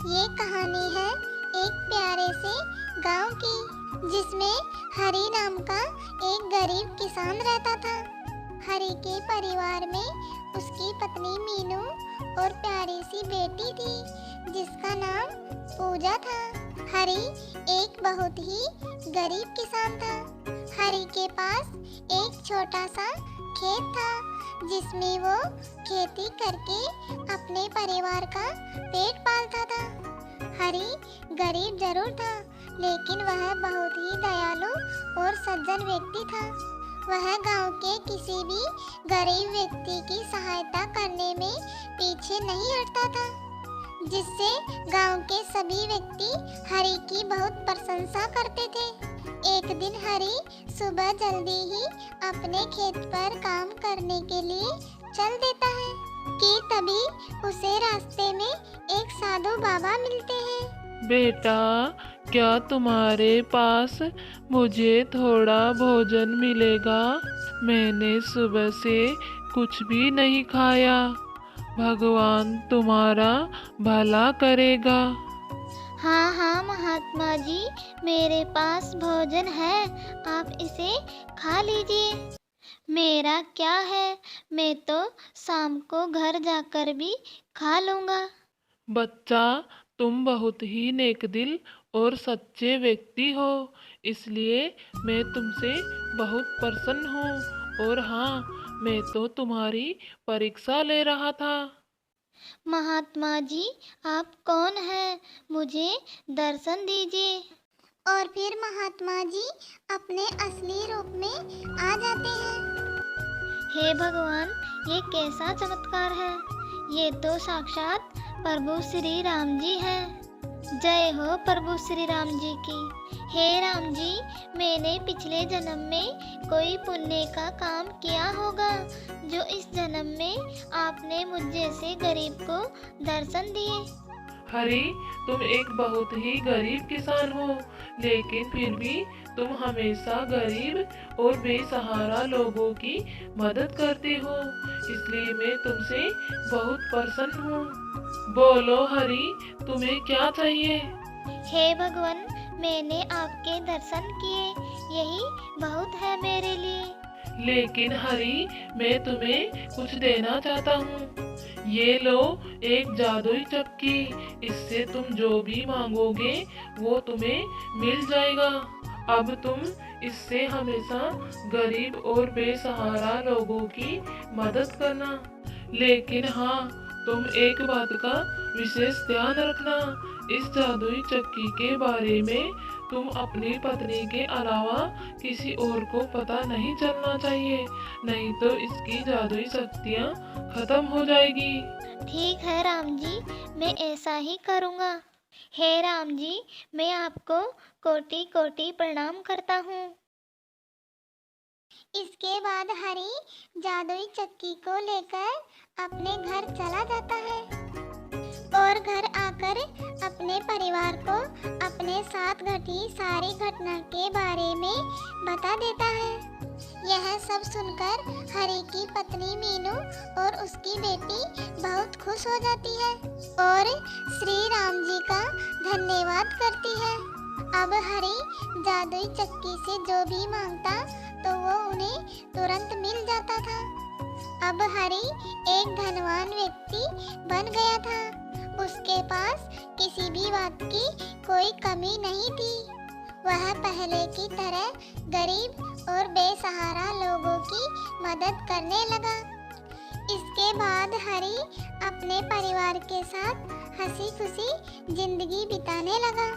ये कहानी है एक प्यारे से गांव की, जिसमें हरी नाम का एक गरीब किसान रहता था। हरी के परिवार में उसकी पत्नी मीनू और प्यारी सी बेटी थी, जिसका नाम पूजा था। हरी एक बहुत ही गरीब किसान था। हरी के पास एक छोटा सा खेत था, जिसमें वो खेती करके अपने परिवार का पेट पालता था। हरी गरीब जरूर था, लेकिन वह बहुत ही दयालु और सज्जन व्यक्ति था। वह गांव के किसी भी गरीब व्यक्ति की सहायता करने में पीछे नहीं हटता था, जिससे गांव के सभी व्यक्ति हरी की बहुत प्रशंसा करते थे। एक दिन हरी सुबह जल्दी ही अपने खेत पर काम करने के लिए चल देता है कि तभी उसे रास्ते में एक साधु बाबा मिलते हैं। बेटा, क्या तुम्हारे पास मुझे थोड़ा भोजन मिलेगा? मैंने सुबह से कुछ भी नहीं खाया। भगवान तुम्हारा भला करेगा। हाँ हाँ महात्मा जी, मेरे पास भोजन है, आप इसे खा लीजिए। मेरा क्या है, मैं तो शाम को घर जाकर भी खा लूँगा। बच्चा, तुम बहुत ही नेकदिल और सच्चे व्यक्ति हो, इसलिए मैं तुमसे बहुत प्रसन्न हूँ। और हाँ, मैं तो तुम्हारी परीक्षा ले रहा था। महात्मा जी, आप कौन हैं? मुझे दर्शन दीजिए। और फिर महात्मा जी अपने असली रूप में आ जाते हैं। हे भगवान, ये कैसा चमत्कार है! ये तो साक्षात प्रभु श्री राम जी हैं। जय हो प्रभु श्री राम जी की। हे राम जी, मैंने पिछले जन्म में कोई पुण्य का काम किया होगा, जो इस जन्म में आपने मुझ जैसे गरीब को दर्शन दिए। हरी, तुम एक बहुत ही गरीब किसान हो, लेकिन फिर भी तुम हमेशा गरीब और बेसहारा लोगों की मदद करते हो, इसलिए मैं तुमसे बहुत प्रसन्न हूँ। बोलो हरी, तुम्हें क्या चाहिए? हे भगवान, मैंने आपके दर्शन किए, यही बहुत है मेरे लिए। लेकिन हरी, मैं तुम्हें कुछ देना चाहता हूँ। ये लो एक जादुई चक्की, इससे तुम जो भी मांगोगे वो तुम्हें मिल जाएगा। अब तुम इससे हमेशा गरीब और बेसहारा लोगों की मदद करना। लेकिन हाँ, तुम एक बात का विशेष ध्यान रखना, इस जादुई चक्की के बारे में तुम अपनी पत्नी के अलावा किसी और को पता नहीं चलना चाहिए, नहीं तो इसकी जादुई शक्तियाँ खत्म हो जाएगी। ठीक है राम जी, मैं ऐसा ही करूँगा। हे राम जी, मैं आपको कोटि कोटि प्रणाम करता हूँ। इसके बाद हरी जादुई चक्की को लेकर अपने घर चला जाता है और घर आकर अपने परिवार को अपने साथ घटी सारी घटना के बारे में बता देता है। यह सब सुनकर हरी की पत्नी मीनू और उसकी बेटी बहुत खुश हो जाती है और श्री राम जी का धन्यवाद करती है। अब हरी जादुई चक्की से जो भी मांगता तो वो उन्हें तुरंत मिल जाता था। अब हरी एक धनवान व्यक्ति बन गया था। उसके पास किसी भी बात की कोई कमी नहीं थी। वह पहले की तरह गरीब और बेसहारा लोगों की मदद करने लगा। इसके बाद हरी अपने परिवार के साथ हंसी खुशी जिंदगी बिताने लगा।